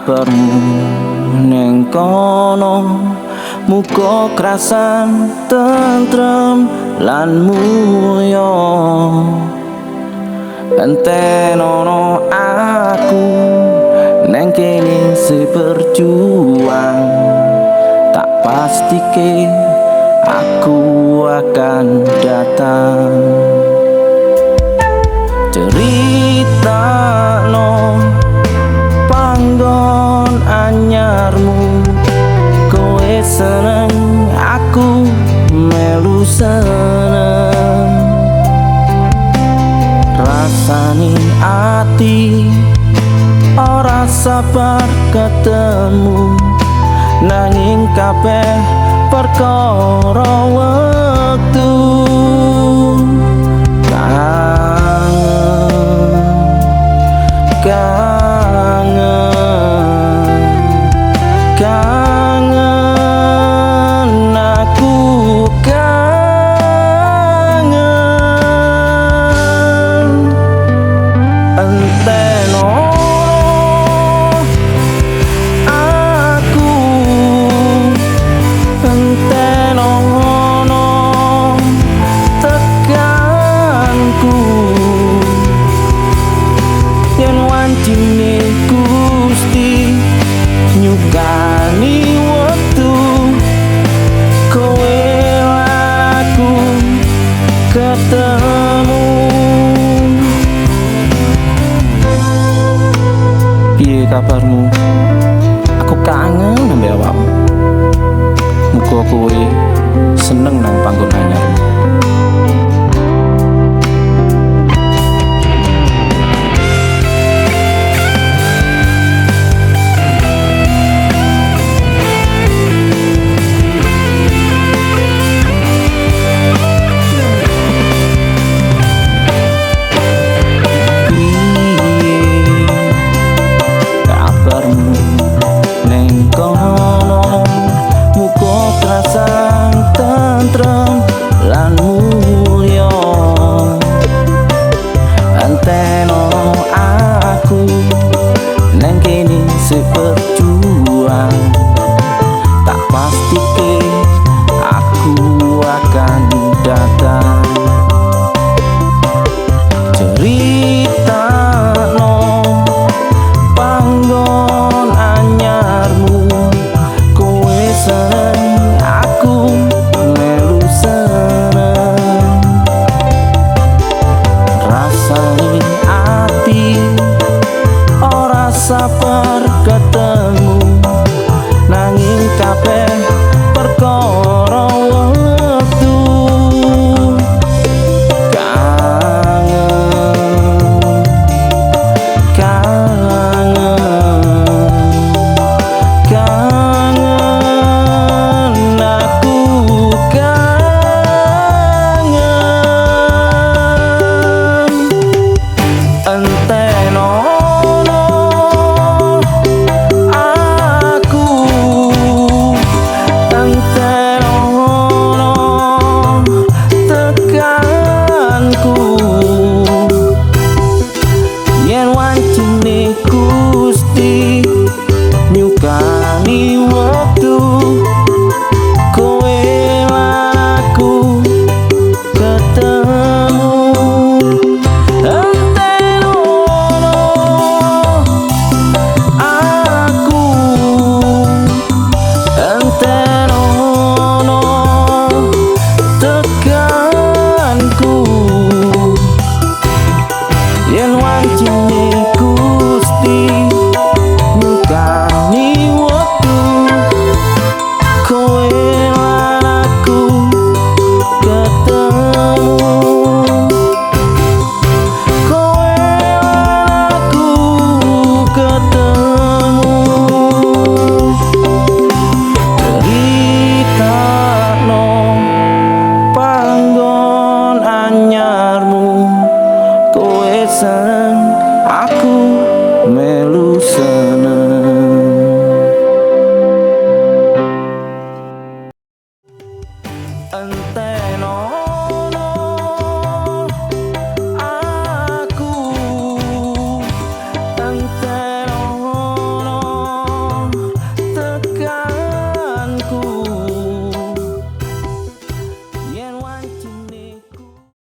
kabarmu ning kono muga krasan tentrem lan mulya entenono aku neng kene seberjuang tak pastike aku akan datang cerita no panggon anyarmu kowe seneng aku melu seneng rasani ati ora sabar ketemu nanging kabeh perkara wektu kangen aku kangen enteno aku enteno tekanku yen wancine Gusti nyukani wektu kowe aku ketemu piye kabarmu aku kangen nembe awakmu muga kowe seneng nang panggon anyarmu. Lan mulya anteno aku neng kene seberjuang tak pastike aku akan datang